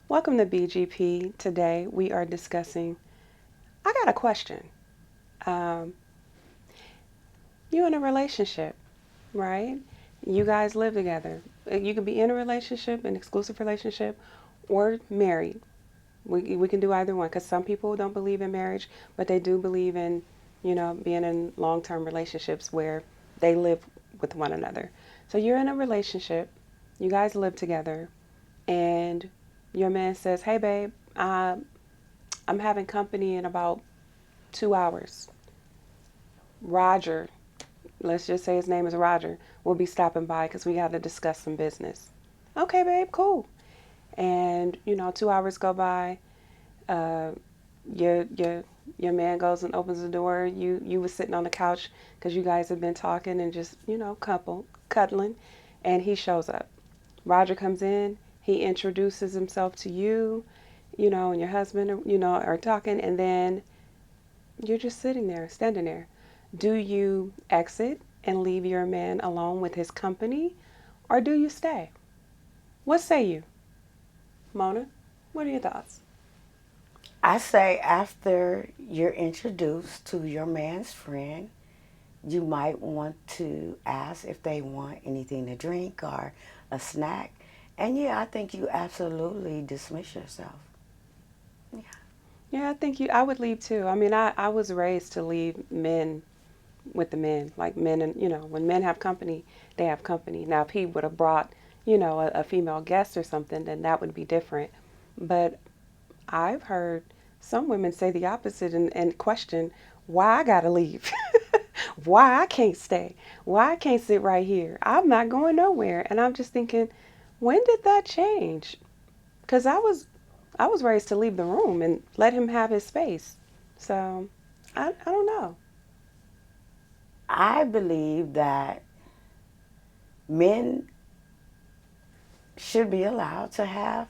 Welcome to BGP. Today we are discussing. I got a question. Um, you in a relationship, right? You guys live together. You can be in a relationship, an exclusive relationship, or married. We can do either one because some people don't believe in marriage, but they do believe in, being in long term relationships where they live with one another. So you're in a relationship, you guys live together, and your man says, "Hey, babe, I'm having company in about 2 hours. Roger, let's just say his name is Roger, will be stopping by because we got to discuss some business." Okay, babe, cool. And 2 hours go by. Uh, your man goes and opens the door. You was sitting on the couch because you guys have been talking and just couple cuddling, and he shows up. Roger comes in. He introduces himself to you, and your husband, are talking, and then you're just sitting there, standing there. Do you exit and leave your man alone with his company, or do you stay? What say you, Mona? What are your thoughts? I say after you're introduced to your man's friend, you might want to ask if they want anything to drink or a snack. And yeah, I think you absolutely dismiss yourself. Yeah. Yeah, I think I would leave too. I mean, I was raised to leave men with the men. Like men, and when men have company, they have company. Now, if he would have brought, a female guest or something, then that would be different. But I've heard some women say the opposite and question why I gotta leave, why I can't stay, why I can't sit right here. I'm not going nowhere. And I'm just thinking, when did that change? Because I was raised to leave the room and let him have his space. So I don't know. I believe that men should be allowed to have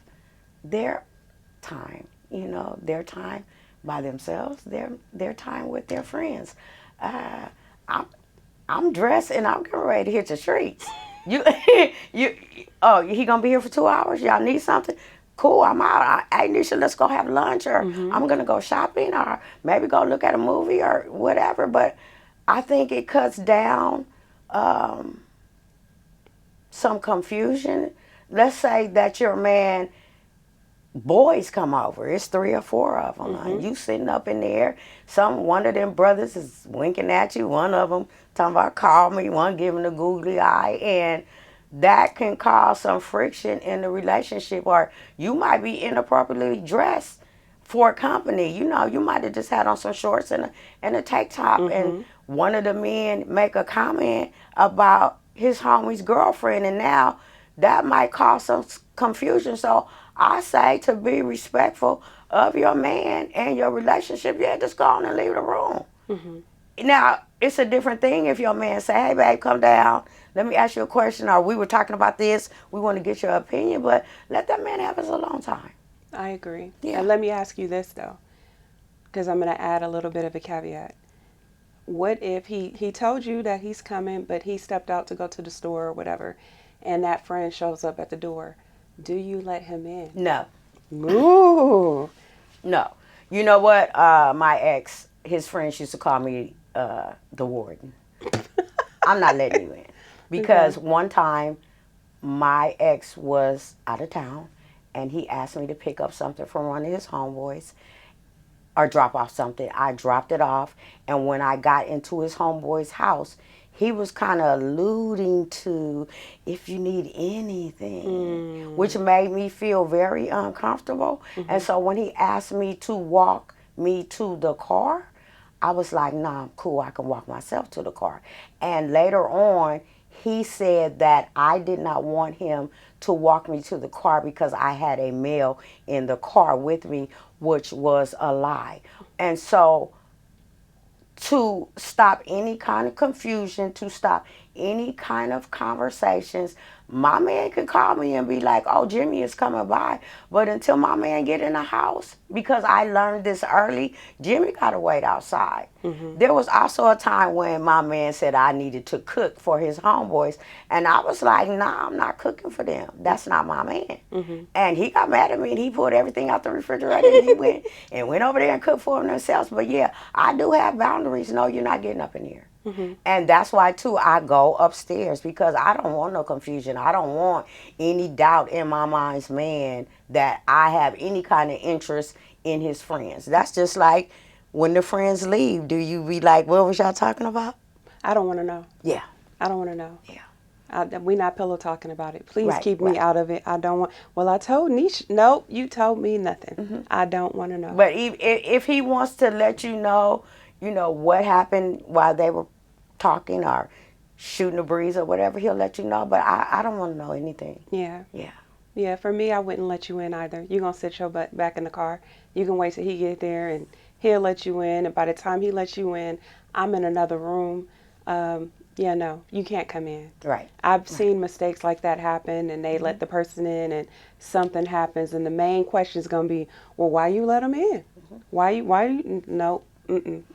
their time, their time by themselves, their time with their friends. Uh, I'm I'm dressed and I'm getting ready to hit the streets. You you oh he gonna be here for 2 hours? Y'all need something? Cool, I'm out. Hey Nisha, let's go have lunch or Mhm. I'm gonna go shopping or maybe go look at a movie or whatever. But I think it cuts down um, some confusion. Let's say that your man boys come over. It's three or four of them. And Mhm. you sitting up in there. One of them brothers is winking at you. One of them talking about call me. One giving a googly eye. And that can cause some friction in the relationship. Or you might be inappropriately dressed for company. You might have just had on some shorts and a tank top. And Mhm. one of the men make a comment about his homie's girlfriend. And now that might cause some confusion. So I say to be respectful of your man and your relationship, yeah, just go on and leave the room. Mhm. Now, it's a different thing if your man say, hey, babe, come down. Let me ask you a question. Or we were talking about this. We want to get your opinion. But let that man have his alone time. I agree. Yeah. And let me ask you this though, because I'm going to add a little bit of a caveat. What if he told you that he's coming, but he stepped out to go to the store or whatever, and that friend shows up at the door? Do you let him in? No. Ooh. No. You know what? My ex, his friends used to call me the warden. I'm not letting you in. Okay. Because one time my ex was out of town and he asked me to pick up something from one of his homeboys or drop off something. I dropped it off, and when I got into his homeboy's house, he was kind of alluding to if you need anything, which Mm. made me feel very uncomfortable. And Mhm. so when he asked me to walk me to the car, I was like, nah, I'm cool. I can walk myself to the car. And later on, he said that I did not want him to walk me to the car because I had a male in the car with me, which was a lie. And so, to stop any kind of confusion, to stop any kind of conversations, my man can call me and be like, "Oh, Jimmy is coming by," but until my man get in the house, because I learned this early, Jimmy gotta wait outside. There was also a time when my man said I needed to cook for his homeboys, and I was like, "Nah, I'm not cooking for them. That's not my man." And he got mad at me, and he pulled everything out the refrigerator, and he went over there and cooked for them themselves. But yeah, I do have boundaries. No, you're not getting up in here. And that's why too I go upstairs, because I don't want no confusion. I don't want any doubt in my mind's man that I have any kind of interest in his friends. That's just like when the friends leave. Do you be like, "What was y'all talking about?" I don't want to know. Yeah, I don't want to know. yeah. We're not pillow talking about it. Please Right, keep me right. out of it. I don't want. Well, I told Niche. Nope, you told me nothing. I don't want to know. But if he wants to let you know what happened while they were talking or shooting the breeze or whatever, he'll let you know. But I don't want to know anything. Yeah. Yeah. Yeah, for me, I wouldn't let you in either. You're going to sit your butt back in the car. You can wait till he get there and he'll let you in. And by the time he lets you in, I'm in another room. Yeah, no, you can't come in. Right. I've seen mistakes like that happen and they let the person in and something happens. And the main question is going to be, well, why you let him in? Why you, no,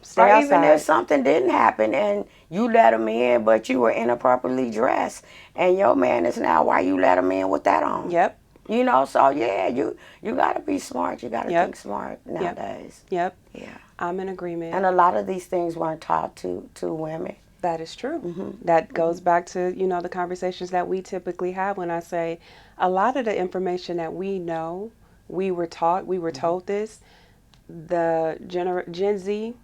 stay Or even if outside. something didn't happen and you let him in, but you were inappropriately dressed, and your man is now, why you let him in with that on? Yep, You know, so yeah, you got to be smart. You got to yep, think smart yep, nowadays. yep. Yeah. I'm in agreement. And a lot of these things weren't taught to women. That is true. That goes back to, the conversations that we typically have when I say a lot of the information that we know, we were taught, we were told this. The Gen Z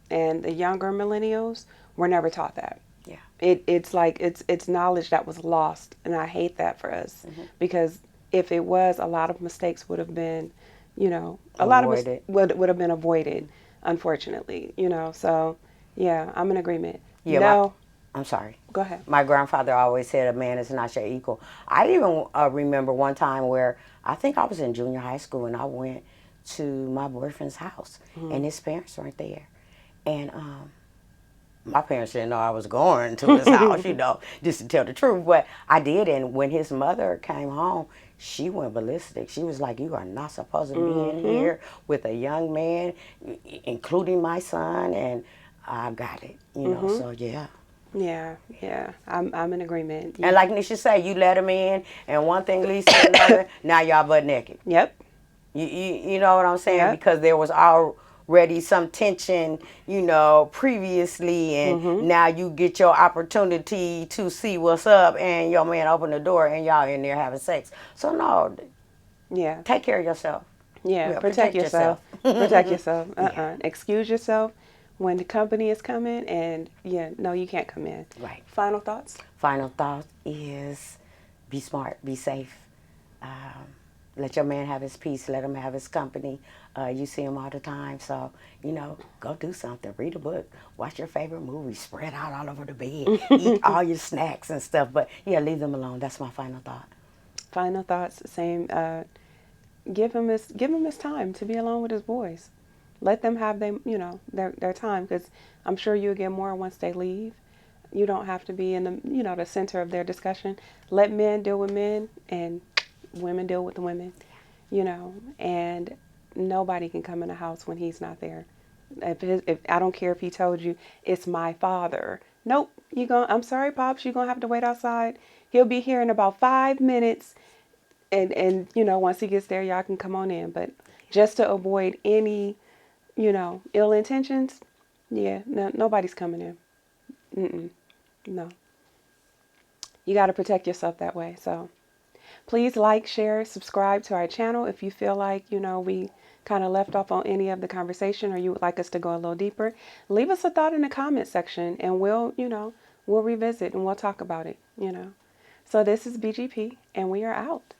and the younger millennials were never taught that. Yeah. It's like it's knowledge that was lost, and I hate that for us because if it was, a lot of mistakes would have been, a lot of Avoid it. would have been avoided, unfortunately. So yeah, I'm in agreement. Yeah, No, I'm sorry. go ahead. My grandfather always said a man is not your equal. I even remember one time where I think I was in junior high school and I went to my boyfriend's house and his parents weren't there. And my parents didn't know I was going to his house, just to tell the truth. But I did. And when his mother came home, she went ballistic. She was like, "You are not supposed to be in here with a young man, including my son." And I got it. So yeah. Yeah, yeah, I'm in agreement. And like Nisha say, you let him in, and one thing leads to another. Now y'all butt naked. Yep, You know what I'm saying? yep, Because there was already some tension, previously, and now you get your opportunity to see what's up, and your man open the door, and y'all in there having sex. So no, yeah, take care of yourself. yeah. Yeah, Protect yourself. Protect yourself. Yeah. Excuse yourself when the company is coming, and yeah, no, you can't come in. Right. Final thoughts? Final thought is be smart, be safe. Let your man have his peace. Let him have his company. You see him all the time. So, go do something. Read a book. Watch your favorite movie. Spread out all over the bed. Eat all your snacks and stuff. But, yeah, leave them alone. That's my final thought. Final thoughts. Same. Give him his time to be alone with his boys. Let them have their time, because I'm sure you'll get more once they leave. You don't have to be in the center of their discussion. Let men deal with men and women deal with the women. And nobody can come in the house when he's not there. If I don't care if he told you it's my father. Nope, I'm sorry, pops. You're gonna have to wait outside. He'll be here in about 5 minutes, and once he gets there, y'all can come on in. But just to avoid any ill intentions, yeah, no, nobody's coming in. No, you got to protect yourself that way. So please like, share, subscribe to our channel if you feel like, we kind of left off on any of the conversation or you would like us to go a little deeper. Leave us a thought in the comment section and we'll revisit and we'll talk about it. So this is BGP and we are out.